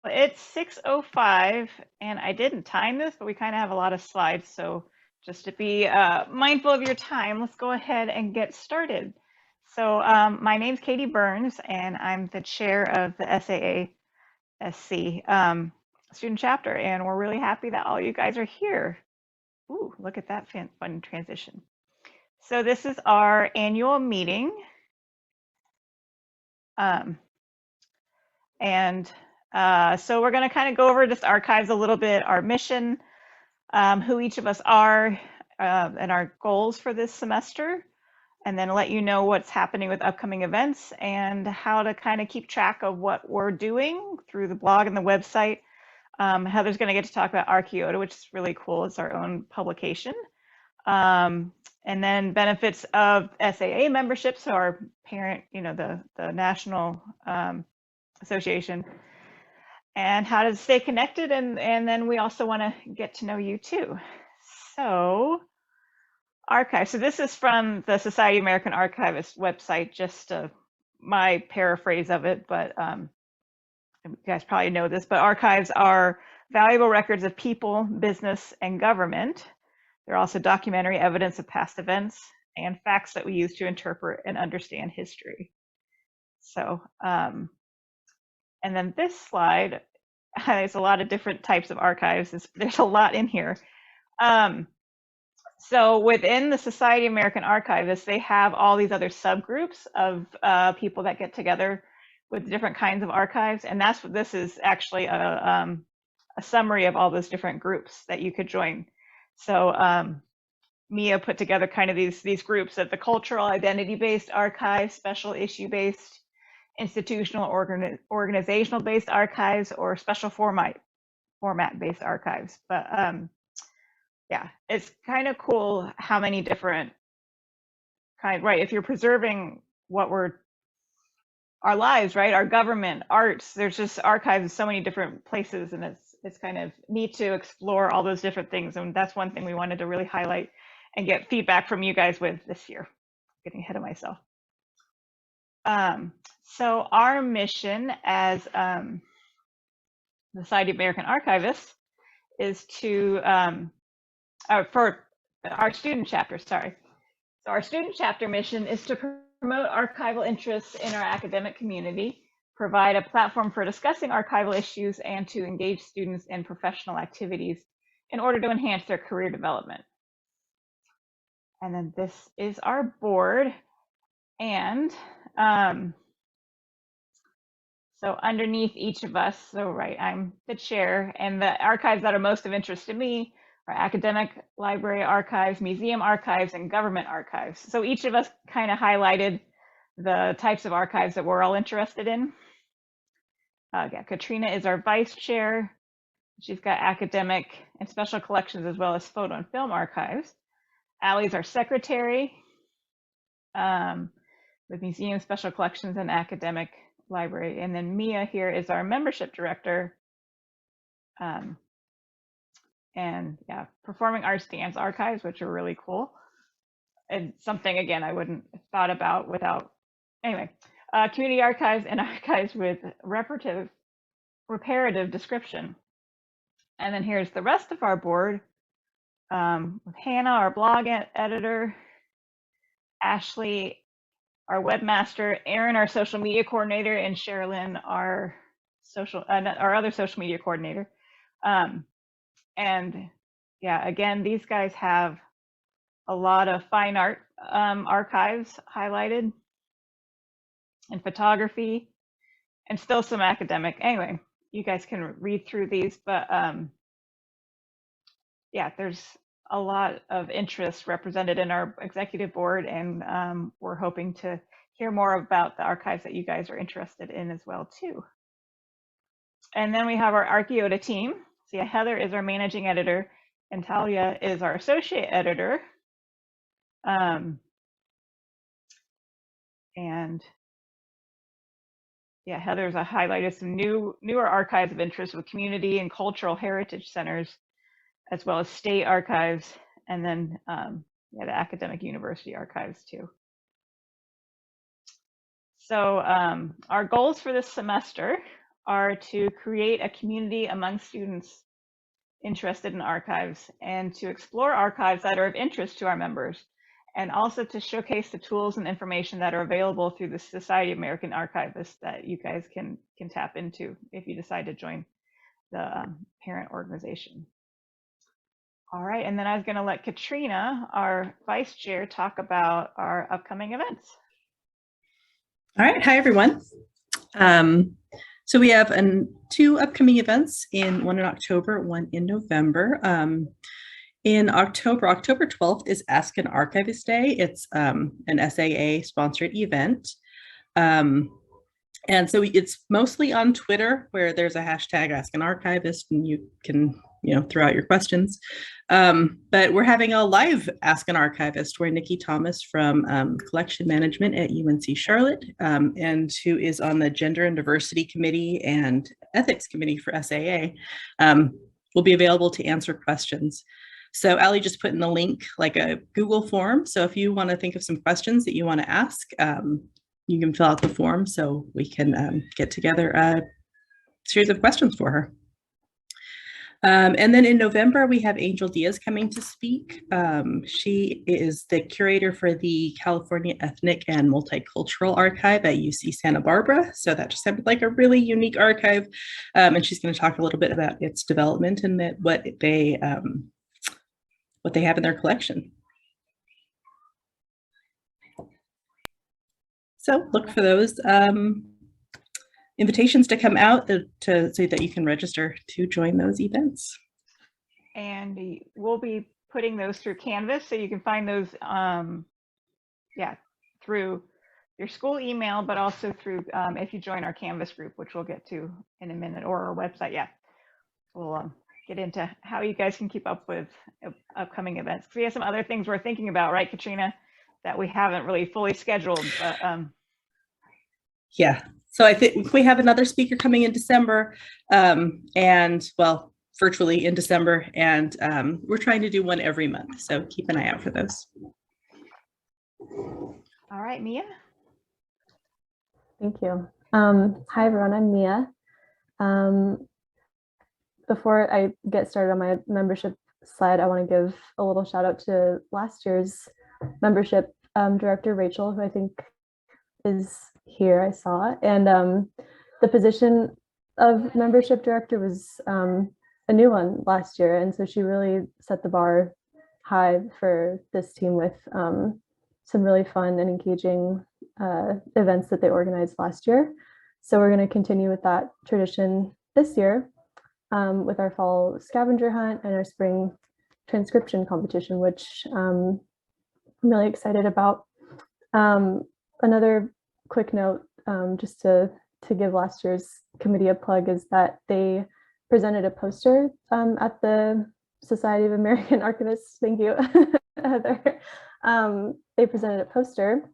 Well, it's 6:05, and I didn't time this, but we kind of have a lot of slides, so just to be mindful of your time, let's go ahead and get started. So my name's Katie Burns, and I'm the chair of the SAASC student chapter, and we're really happy that all you guys are here. Ooh, look at that fun transition. So this is our annual meeting. So we're going to kind of go over just archives a little bit, our mission, who each of us are, and our goals for this semester, and then let you know what's happening with upcoming events and how to kind of keep track of what we're doing through the blog and the website. Heather's going to get to talk about Archeota, which is really cool. It's our own publication. And then benefits of SAA membership, so our parent, the national association, and how to stay connected. And then we also want to get to know you too. So archive. So this is from the Society of American Archivists website, just my paraphrase of it, but you guys probably know this, but archives are valuable records of people, business, and government. They're also documentary evidence of past events and facts that we use to interpret and understand history. So, and then this slide highlights a lot of different types of archives. There's a lot in here. So within the Society of American Archivists, they have all these other subgroups of people that get together with different kinds of archives. And that's what this is actually a summary of all those different groups that you could join. So Mia put together kind of these groups of the cultural identity-based archives, special issue-based, institutional organizational-based archives, or special format-based archives. But yeah, it's kind of cool how many different right, if you're preserving our lives, right, our government, arts, there's just archives in so many different places, and it's kind of neat to explore all those different things. And that's one thing we wanted to really highlight and get feedback from you guys with this year. Getting ahead of myself. So our mission as the Society of American Archivists is to, for our student chapter, sorry. So our student chapter mission is to promote archival interests in our academic community, provide a platform for discussing archival issues, and to engage students in professional activities in order to enhance their career development. And then this is our board. And so underneath each of us, so right, I'm the chair, and the archives that are most of interest to me are academic library archives, museum archives, and government archives. So each of us kind of highlighted the types of archives that we're all interested in. Yeah, Katrina is our vice chair. She's got academic and special collections as well as photo and film archives. Allie's our secretary with museum, special collections, and academic library. And then Mia here is our membership director. And yeah, performing arts dance archives, which are really cool. And something, again, I wouldn't have thought about without, anyway, community archives and archives with reparative description. And then here's the rest of our board with Hannah, our blog editor, Ashley, our webmaster, Erin, our social media coordinator, and Sherilyn, our other social media coordinator. And yeah, again, these guys have a lot of fine art archives highlighted, and photography, and still some academic. Anyway, you guys can read through these, but yeah, there's a lot of interest represented in our executive board, and we're hoping to hear more about the archives that you guys are interested in as well too. And then we have our Archeota team. So yeah, Heather is our managing editor, and Talia is our associate editor. And yeah, Heather's highlighted some newer archives of interest with community and cultural heritage centers, as well as state archives, and then yeah, the academic university archives too. So our goals for this semester are to create a community among students interested in archives and to explore archives that are of interest to our members, and also to showcase the tools and information that are available through the Society of American Archivists that you guys can tap into if you decide to join the parent organization. All right, and then I was going to let Katrina, our vice chair, talk about our upcoming events. All right, hi everyone. So we have two upcoming events, one in October, one in November. In October 12th is Ask an Archivist Day. It's an SAA sponsored event. And so it's mostly on Twitter, where there's a hashtag Ask an Archivist, and you can throw out your questions. But we're having a live Ask an Archivist where Nikki Thomas from Collection Management at UNC Charlotte, and who is on the Gender and Diversity Committee and Ethics Committee for SAA, will be available to answer questions. So Allie just put in the link like a Google form. So if you want to think of some questions that you want to ask, you can fill out the form so we can get together a series of questions for her. And then in November, we have Angel Diaz coming to speak. She is the curator for the California Ethnic and Multicultural Archive at UC Santa Barbara. So that just sounded like a really unique archive. And she's going to talk a little bit about its development and what they have in their collection. So look for those invitations to come out so that you can register to join those events. And we'll be putting those through Canvas, so you can find those through your school email, but also through if you join our Canvas group, which we'll get to in a minute, or our website. Yeah, we'll get into how you guys can keep up with upcoming events. We have some other things we're thinking about, right, Katrina, that we haven't really fully scheduled, but yeah. So I think we have another speaker coming in December, and well, virtually in December, and we're trying to do one every month. So keep an eye out for those. All right, Mia. Thank you. Hi everyone, I'm Mia. Before I get started on my membership slide, I want to give a little shout out to last year's membership director, Rachel, who I think is here, I saw. And the position of membership director was a new one last year. And so she really set the bar high for this team with some really fun and engaging events that they organized last year. So we're going to continue with that tradition this year with our fall scavenger hunt and our spring transcription competition, which I'm really excited about. Another quick note, just to give last year's committee a plug, is that they presented a poster at the Society of American Archivists. Thank you, Heather. They presented a poster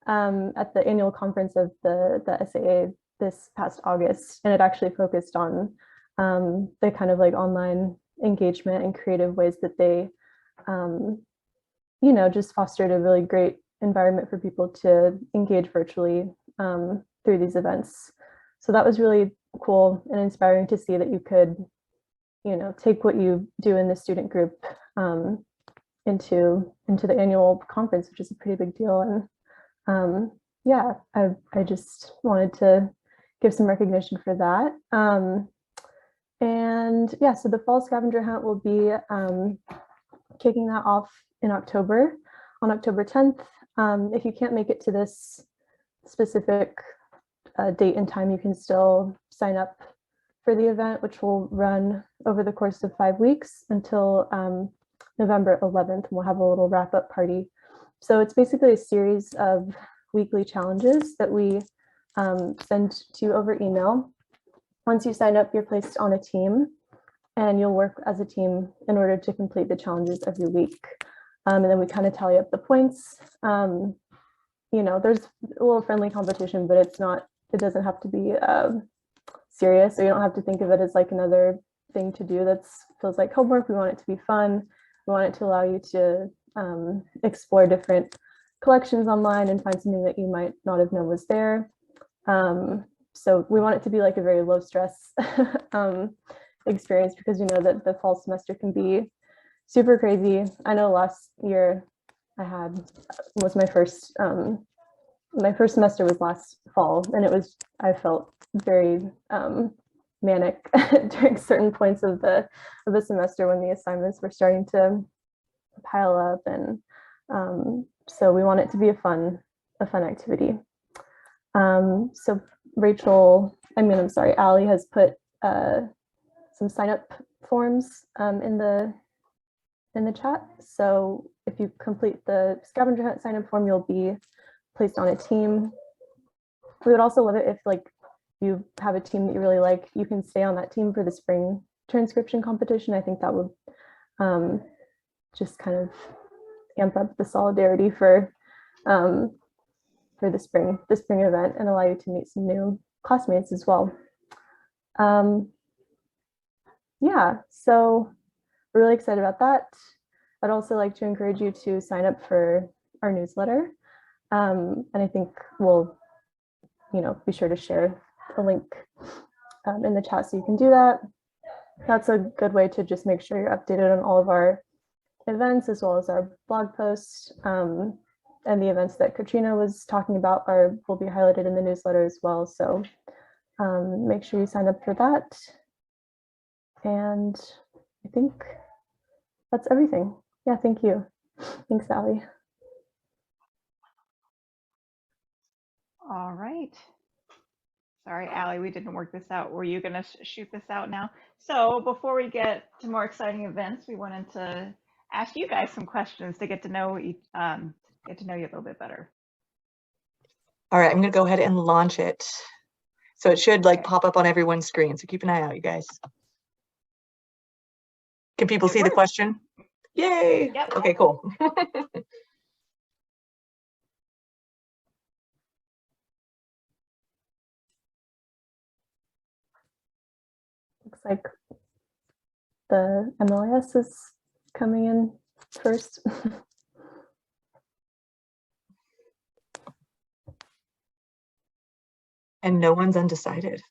at the annual conference of the SAA this past August, and it actually focused on the kind of like online engagement and creative ways that they, just fostered a really great environment for people to engage virtually through these events. So that was really cool and inspiring to see that you could, take what you do in the student group into the annual conference, which is a pretty big deal. And yeah, I just wanted to give some recognition for that. And yeah, so the fall scavenger hunt will be kicking that off in October, on October 10th. If you can't make it to this specific date and time, you can still sign up for the event, which will run over the course of 5 weeks until November 11th. We'll have a little wrap-up party. So it's basically a series of weekly challenges that we send to you over email. Once you sign up, you're placed on a team, and you'll work as a team in order to complete the challenges every week. And then we kind of tally up the points. There's a little friendly competition, but it doesn't have to be serious. So you don't have to think of it as like another thing to do that feels like homework. We want it to be fun. We want it to allow you to explore different collections online and find something that you might not have known was there. So we want it to be like a very low stress experience, because we know that the fall semester can be super crazy. I know last year was my first semester was last fall, and I felt very manic during certain points of the semester when the assignments were starting to pile up, and so we want it to be a fun activity. So Allie has put some sign up forms in the chat. So if you complete the scavenger hunt sign up form, you'll be placed on a team. We would also love it if you have a team that you really like, you can stay on that team for the spring transcription competition. I think that would just kind of amp up the solidarity for the spring event and allow you to meet some new classmates as well. Yeah, so we're really excited about that. I'd also like to encourage you to sign up for our newsletter. And I think we'll, be sure to share a link in the chat so you can do that. That's a good way to just make sure you're updated on all of our events, as well as our blog posts, and the events that Katrina was talking about will be highlighted in the newsletter as well. So make sure you sign up for that. And I think that's everything. Yeah, thank you. Thanks, Allie. All right. Sorry, Allie, we didn't work this out. Were you going to shoot this out now? So before we get to more exciting events, we wanted to ask you guys some questions to get to know you a little bit better. All right, I'm going to go ahead and launch it. So it should pop up on everyone's screen. So keep an eye out, you guys. Can people see the question? Yay. Yep. Okay, cool. Looks like the MLIS is coming in first. And no one's undecided.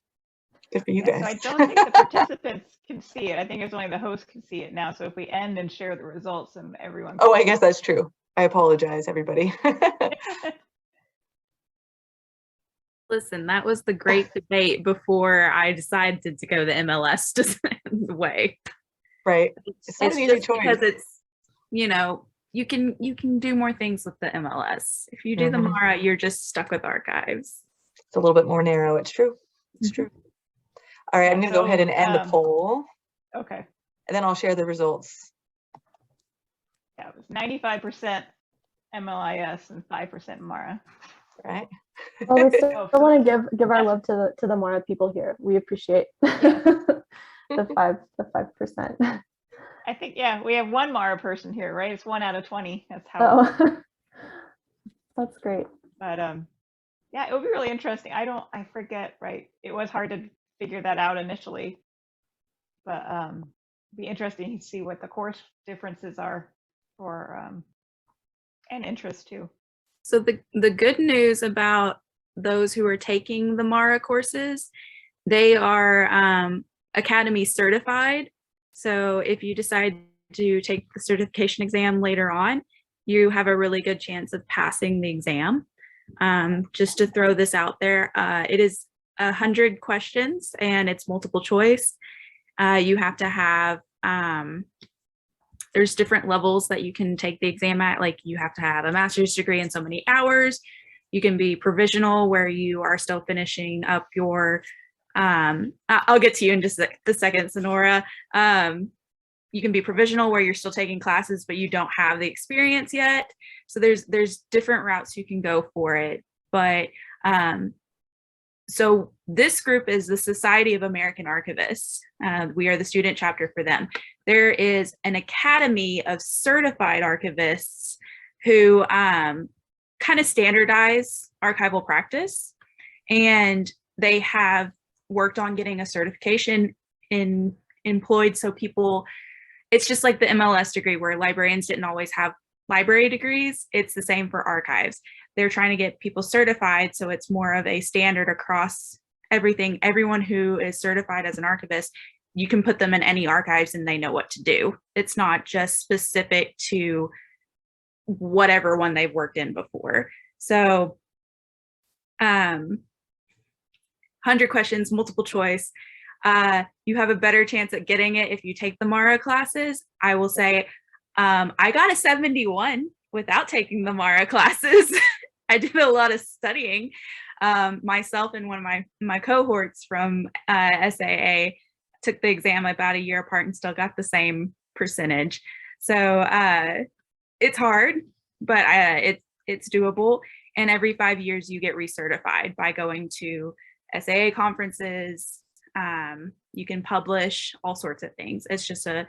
Good for you guys. So I don't think the participants can see it. I think it's only the host can see it now. So if we end and share the results, and everyone. Oh, I guess that's true. I apologize, everybody. Listen, that was the great debate before I decided to go the MLS way. Right. It's not an easy choice. Because it's, you can do more things with the MLS. If you do the Mara, you're just stuck with archives. It's a little bit more narrow. It's true. It's true. All right, I'm going to go ahead and end the poll. Okay. And then I'll share the results. Yeah, it was 95% MLIS and 5% Mara. Right. Well, we still want to give our love to the Mara people here. We appreciate the 5%. I think, yeah, we have one Mara person here, right? It's 1 out of 20. That's how. Oh, that's great. But yeah, it would be really interesting. I forget, right? It was hard to figure that out initially, but it'd be interesting to see what the course differences are for and interest too. So the good news about those who are taking the Mara courses, they are Academy certified. So if you decide to take the certification exam later on, you have a really good chance of passing the exam. Just to throw this out there, it is 100 questions and it's multiple choice. You have to have, there's different levels that you can take the exam at. Like you have to have a master's degree in so many hours. You can be provisional where you are still finishing up your, I'll get to you in just a second, Sonora. You can be provisional where you're still taking classes, but you don't have the experience yet. So there's different routes you can go for it. But so this group is the Society of American Archivists. We are the student chapter for them. There is an academy of certified archivists who kind of standardize archival practice. And they have worked on getting a certification employed so people, it's just like the MLS degree where librarians didn't always have library degrees. It's the same for archives. They're trying to get people certified so it's more of a standard across everything. Everyone who is certified as an archivist, you can put them in any archives and they know what to do. It's not just specific to whatever one they've worked in before. So 100 questions, multiple choice. You have a better chance at getting it if you take the Mara classes. I will say I got a 71 without taking the Mara classes. I did a lot of studying. Myself and one of my cohorts from SAA took the exam about a year apart and still got the same percentage. So it's hard, but it's doable. And every 5 years you get recertified by going to SAA conferences. You can publish all sorts of things. It's just a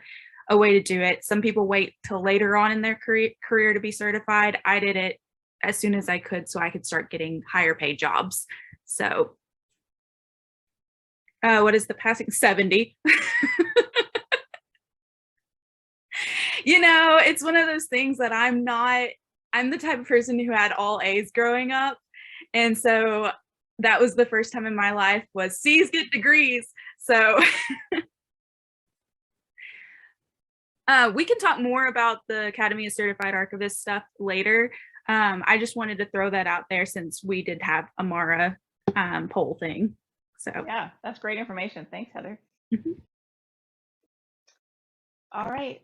way to do it. Some people wait till later on in their career to be certified. I did it as soon as I could so I could start getting higher paid jobs. So what is the passing? 70. You know, it's one of those things that I'm the type of person who had all A's growing up. And so that was the first time in my life was C's get degrees. So we can talk more about the Academy of Certified Archivists stuff later. I just wanted to throw that out there since we did have a Mara poll thing. So Yeah, that's great information. Thanks, Heather. Mhm. All right.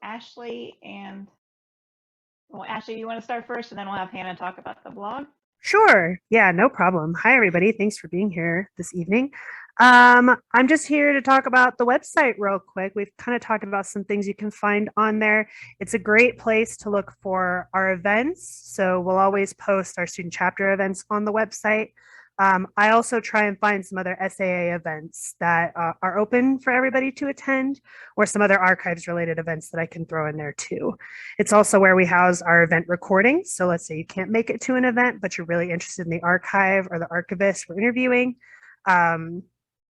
Ashley, you want to start first, and then we'll have Hannah talk about the blog. Sure. Yeah, no problem. Hi, everybody. Thanks for being here this evening. I'm just here to talk about the website real quick. We've kind of talked about some things you can find on there. It's a great place to look for our events. So we'll always post our student chapter events on the website. I also try and find some other SAA events that are open for everybody to attend, or some other archives related events that I can throw in there too. It's also where we house our event recordings. So let's say you can't make it to an event, but you're really interested in the archive or the archivist we're interviewing.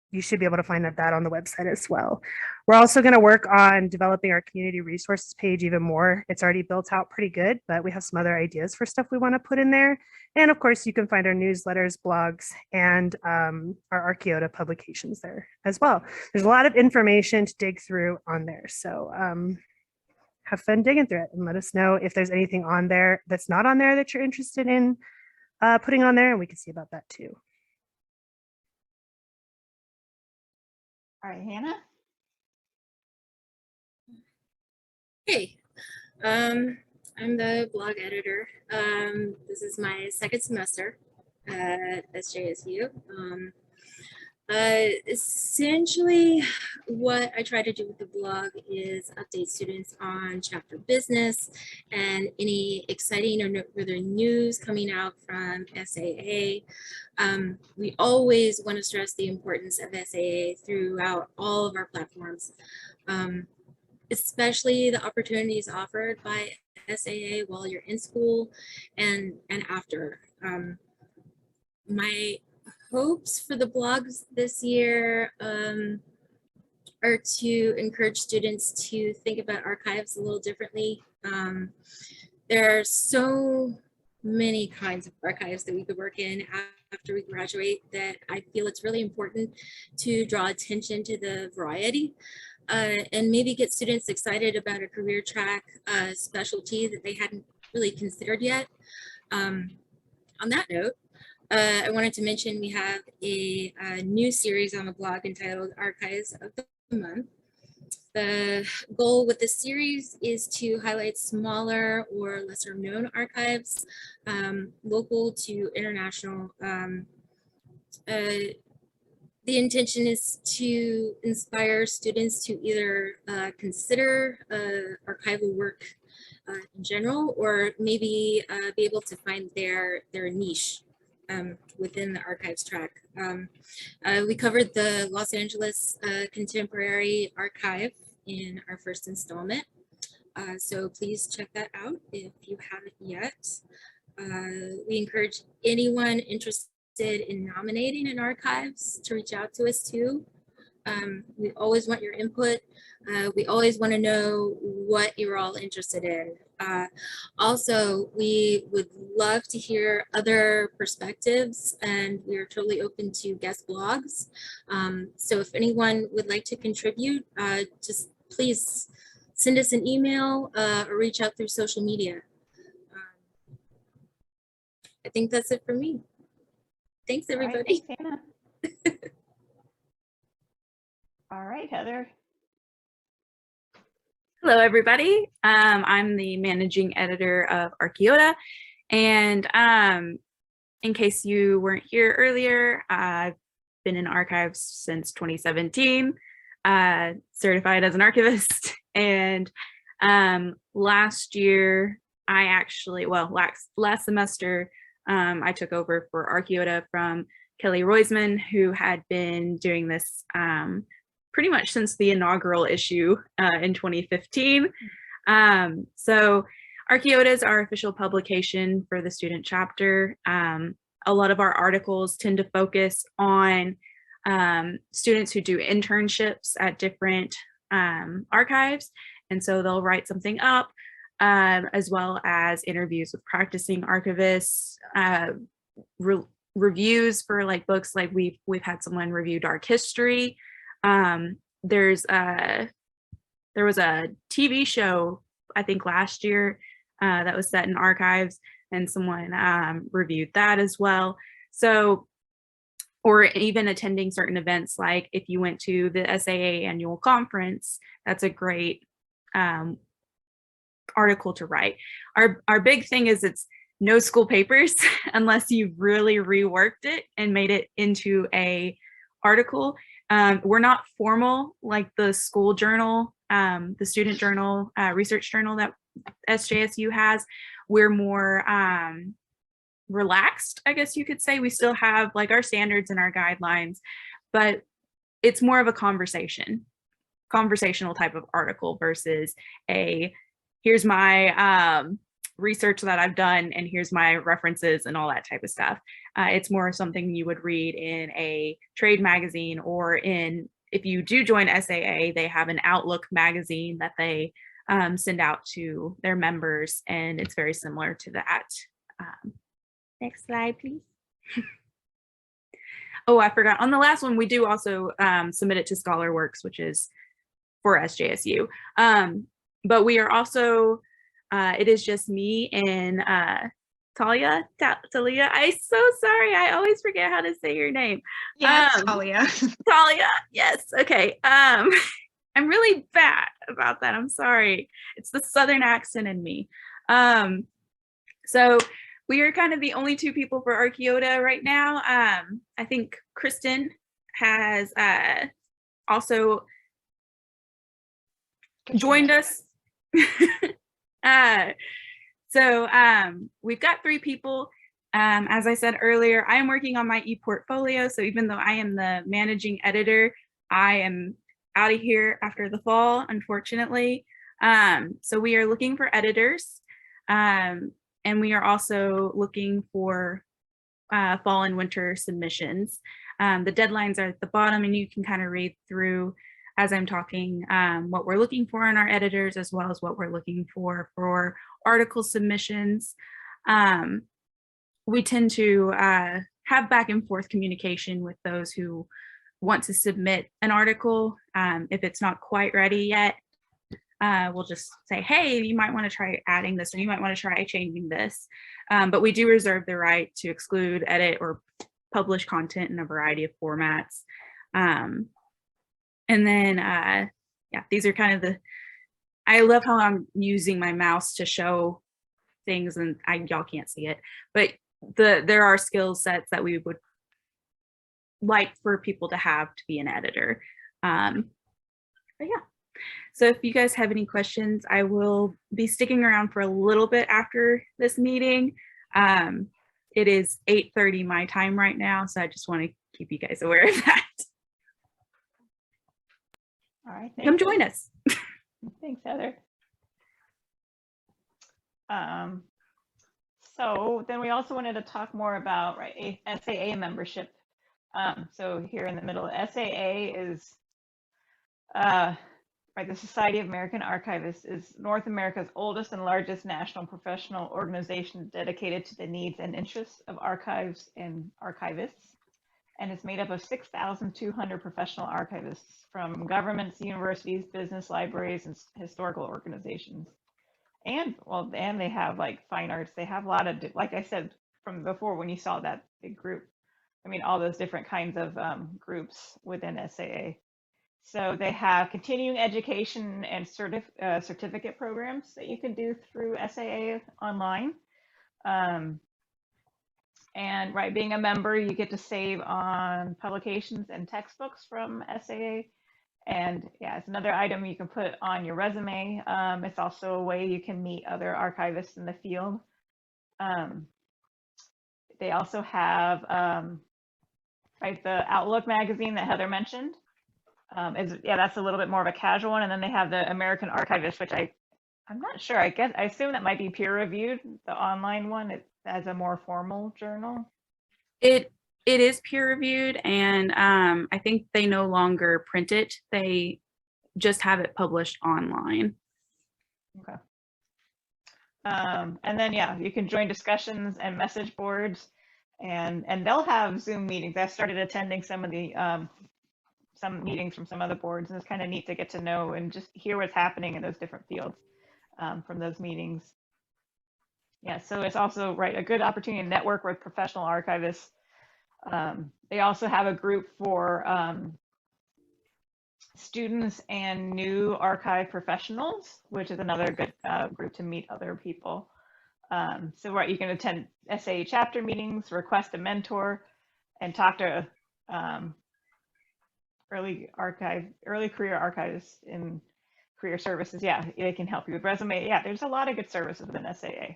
You should be able to find that on the website as well. We're also going to work on developing our community resources page even more. It's already built out pretty good, but we have some other ideas for stuff we want to put in there. And of course, you can find our newsletters, blogs, and our Archeota publications there as well. There's a lot of information to dig through on there. So have fun digging through it and let us know if there's anything on there that's not on there that you're interested in putting on there, and we can see about that too. All right, Hannah. Hey, I'm the blog editor. This is my second semester at SJSU. Essentially, what I try to do with the blog is update students on chapter business and any exciting or noteworthy news coming out from SAA. We always want to stress the importance of SAA throughout all of our platforms, especially the opportunities offered by SAA while you're in school and after. My hopes for the blogs this year are to encourage students to think about archives a little differently. There are so many kinds of archives that we could work in after we graduate that I feel it's really important to draw attention to the variety and maybe get students excited about a career track specialty that they hadn't really considered yet. On that note, I wanted to mention we have a new series on the blog entitled Archives of the Month. The goal with this series is to highlight smaller or lesser known archives, local to international. The intention is to inspire students to either consider archival work in general, or maybe be able to find their niche within the archives track. We covered the Los Angeles Contemporary Archive in our first installment. So please check that out if you haven't yet. We encourage anyone interested in nominating in archives to reach out to us too. We always want your input. We always want to know what you're all interested in. Also, we would love to hear other perspectives, and we are totally open to guest blogs. So if anyone would like to contribute, just please send us an email or reach out through social media. I think that's it for me. Thanks, All right, everybody. thanks, Hannah. All right, Heather. Hello, everybody. I'm the managing editor of Archeota. And in case you weren't here earlier, I've been in archives since 2017, certified as an archivist. And last year, last semester, I took over for Archeota from Kelly Roisman, who had been doing this pretty much since the inaugural issue in 2015. So Archeota is our official publication for the student chapter. A lot of our articles tend to focus on students who do internships at different archives. And so they'll write something up, as well as interviews with practicing archivists, reviews for like books, like we've had someone review Dark History. There was a TV show, I think last year, that was set in archives, and someone reviewed that as well. So, or even attending certain events, like if you went to the SAA annual conference, that's a great article to write. Our big thing is it's no school papers unless you've really reworked it and made it into a article. We're not formal like the school journal, the student journal, research journal that SJSU has. We're more relaxed, I guess you could say. We still have like our standards and our guidelines, but it's more of a conversational type of article versus here's my research that I've done and here's my references and all that type of stuff. It's more something you would read in a trade magazine, or if you do join SAA, they have an Outlook magazine that they send out to their members, and it's very similar to that. Next slide, please. Oh, I forgot. On the last one, we do also submit it to ScholarWorks, which is for SJSU. But we are also, it is just me and Talia. I'm so sorry. I always forget how to say your name. Yes, Talia. Talia, yes. Okay. I'm really bad about that. I'm sorry. It's the Southern accent in me. So we are kind of the only two people for Archeota right now. I think Kristen has also joined us. So we've got 3 people. As I said earlier, I am working on my e-portfolio. So even though I am the managing editor, I am out of here after the fall, unfortunately. So we are looking for editors. And we are also looking for fall and winter submissions. The deadlines are at the bottom, and you can kind of read through as I'm talking what we're looking for in our editors, as well as what we're looking for article submissions. We tend to have back and forth communication with those who want to submit an article. If it's not quite ready yet, we'll just say, hey, you might want to try adding this, or you might want to try changing this. But we do reserve the right to exclude, edit, or publish content in a variety of formats. And then, yeah, these are kind of I love how I'm using my mouse to show things, and y'all can't see it, but there are skill sets that we would like for people to have to be an editor. But yeah. So if you guys have any questions, I will be sticking around for a little bit after this meeting. It is 8:30 my time right now, so I just want to keep you guys aware of that. All right. Come join us. Thanks, Heather. So then we also wanted to talk more about SAA membership. So here in the middle, SAA is Right, the Society of American Archivists is North America's oldest and largest national professional organization dedicated to the needs and interests of archives and archivists. And it's made up of 6,200 professional archivists from governments, universities, business libraries, and historical organizations. And well, and they have like fine arts. They have a lot of, like I said from before when you saw that big group. I mean, all those different kinds of groups within SAA. So they have continuing education and certificate programs that you can do through SAA online. And right, being a member, you get to save on publications and textbooks from SAA. And yeah, it's another item you can put on your resume. It's also a way you can meet other archivists in the field. They also have right, the Outlook magazine that Heather mentioned. That's a little bit more of a casual one. And then they have the American Archivist, which I'm not sure. I assume that might be peer reviewed. The online one, it has a more formal journal. It is peer reviewed, and I think they no longer print it. They just have it published online. Okay. And then yeah, you can join discussions and message boards, and they'll have Zoom meetings. I've started attending some of the some meetings from some other boards, and it's kind of neat to get to know and just hear what's happening in those different fields from those meetings. Yeah, so it's also right a good opportunity to network with professional archivists. They also have a group for students and new archive professionals, which is another good group to meet other people. So right, you can attend SAA chapter meetings, request a mentor, and talk to early career archivists in career services. Yeah, they can help you with resume. Yeah, there's a lot of good services within SAA.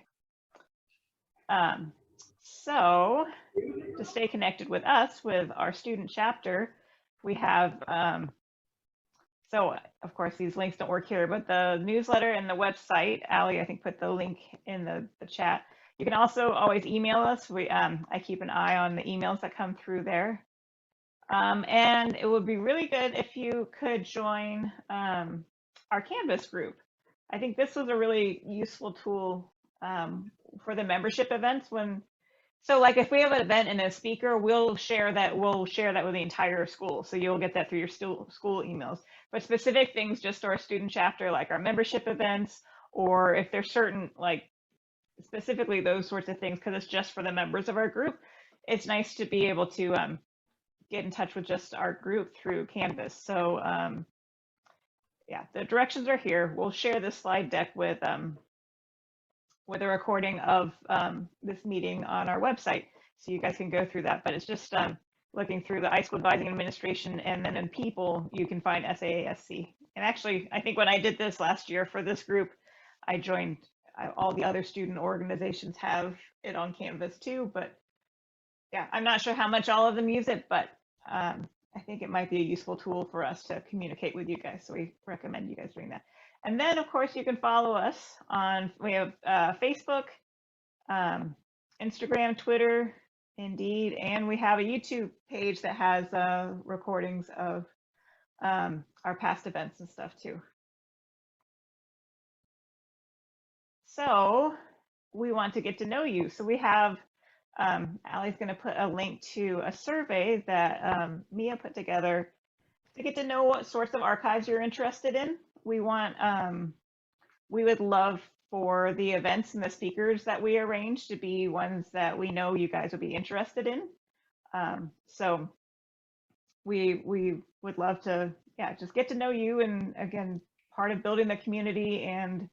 So to stay connected with us, with our student chapter, we have, so of course these links don't work here, but the newsletter and the website, Allie, I think put the link in the chat. You can also always email us. I keep an eye on the emails that come through there. And it would be really good if you could join our Canvas group. I think this was a really useful tool for the membership events. So like if we have an event and a speaker, we'll share that with the entire school. So you'll get that through your school emails. But specific things just to our student chapter, like our membership events, or if there's certain, like specifically those sorts of things, because it's just for the members of our group, it's nice to be able to get in touch with just our group through Canvas. So yeah, the directions are here. We'll share this slide deck with a recording of this meeting on our website, so you guys can go through that. But it's just looking through the iSchool Advising Administration, and then in people, you can find SAASC. And actually, I think when I did this last year for this group, I joined all the other student organizations have it on Canvas too. But yeah, I'm not sure how much all of them use it, but I think it might be a useful tool for us to communicate with you guys. So we recommend you guys doing that. And then, of course, you can follow us on, we have Facebook, Instagram, Twitter, Indeed, and we have a YouTube page that has recordings of our past events and stuff too. So we want to get to know you. So we have, Allie's going to put a link to a survey that Mia put together to get to know what sorts of archives you're interested in. We would love for the events and the speakers that we arrange to be ones that we know you guys would be interested in. So we would love to, yeah, just get to know you, and again, part of building the community and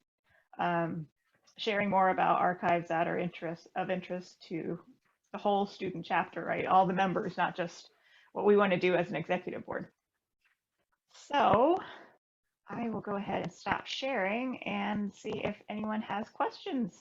sharing more about archives that are of interest to the whole student chapter, right? All the members, not just what we want to do as an executive board. So I will go ahead and stop sharing and see if anyone has questions.